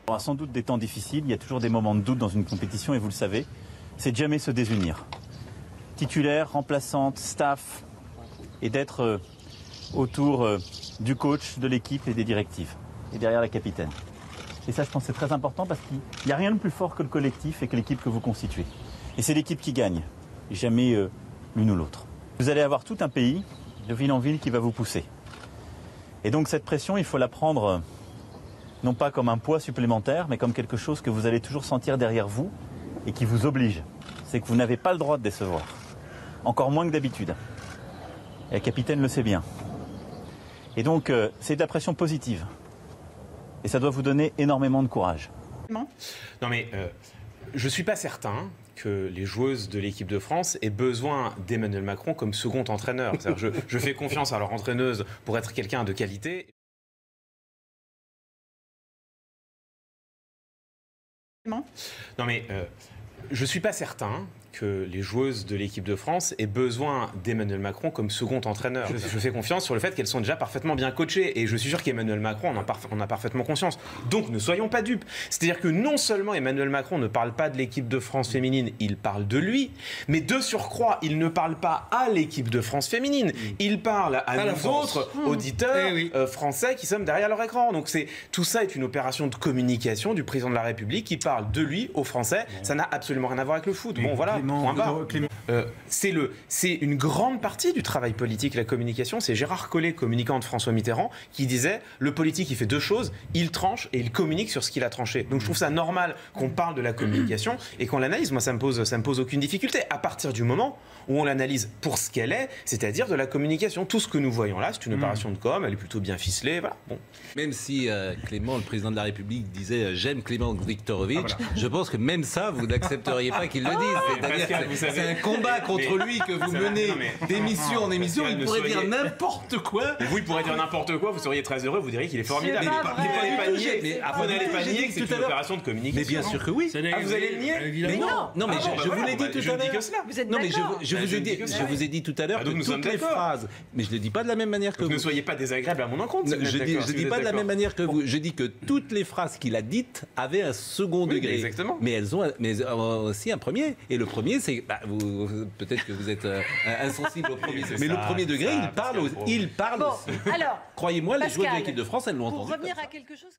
Il y aura sans doute des temps difficiles, il y a toujours des moments de doute dans une compétition et vous le savez, c'est de jamais se désunir. Titulaire, remplaçante, staff, et d'être autour du coach, de l'équipe et des directives, et derrière la capitaine. Et ça, je pense que c'est très important parce qu'il n'y a rien de plus fort que le collectif et que l'équipe que vous constituez. Et c'est l'équipe qui gagne, jamais l'une ou l'autre. Vous allez avoir tout un pays, de ville en ville, qui va vous pousser. Et donc cette pression, il faut la prendre non pas comme un poids supplémentaire, mais comme quelque chose que vous allez toujours sentir derrière vous et qui vous oblige. C'est que vous n'avez pas le droit de décevoir, encore moins que d'habitude. Et la capitaine le sait bien. Et donc c'est de la pression positive. Et ça doit vous donner énormément de courage. Non mais je ne suis pas certain que les joueuses de l'équipe de France aient besoin d'Emmanuel Macron comme second entraîneur. Je fais confiance à leur entraîneuse pour être quelqu'un de qualité. Non mais je ne suis pas certain que les joueuses de l'équipe de France aient besoin d'Emmanuel Macron comme second entraîneur. Je fais confiance sur le fait qu'elles sont déjà parfaitement bien coachées et je suis sûr qu'Emmanuel Macron en a parfaitement conscience. Donc ne soyons pas dupes. C'est-à-dire que non seulement Emmanuel Macron ne parle pas de l'équipe de France féminine, il parle de lui, mais de surcroît, il ne parle pas à l'équipe de France féminine. Il parle à nous autres auditeurs français qui sommes derrière leur écran. Donc tout ça est une opération de communication du président de la République qui parle de lui aux Français. Ça n'a absolument rien à voir avec le foot. Bon voilà. C'est une grande partie du travail politique, la communication. C'est Gérard Collé, communicant de François Mitterrand, qui disait le politique, il fait deux choses, il tranche et il communique sur ce qu'il a tranché. Donc je trouve ça normal qu'on parle de la communication et qu'on l'analyse. Moi, ça me pose aucune difficulté. À partir du moment où on l'analyse pour ce qu'elle est, c'est-à-dire de la communication. Tout ce que nous voyons là, c'est une opération de com, elle est plutôt bien ficelée. Voilà. Bon. Même si Clément, le président de la République, disait j'aime Clément Viktorovitch, je pense que même ça, vous n'accepteriez pas qu'il le dise. C'est un combat contre lui que vous menez d'émission en émission. Il pourrait dire n'importe quoi. Vous, il pourrait dire n'importe quoi, vous seriez très heureux, vous diriez qu'il est formidable. Mais vous n'allez pas nier que c'est une opération de communication. Mais bien sûr que oui. Vous allez le nier? Mais non, mais je vous l'ai dit tout à l'heure. Vous êtes non, mais je vous ai dit tout à l'heure que toutes les phrases. Mais je ne le dis pas de la même manière que vous. Ne soyez pas désagréable à mon encontre. Je ne dis pas de la même manière que vous. Je dis que toutes les phrases qu'il a dites avaient un second degré. Exactement. Mais elles ont aussi un premier. Et le premier, c'est peut-être que vous êtes insensible au premier, mais le premier degré, il parle aussi. Bon, alors, croyez-moi, les Pascal, joueurs de l'équipe de France, elles l'ont entendu. Pour revenir à quelque chose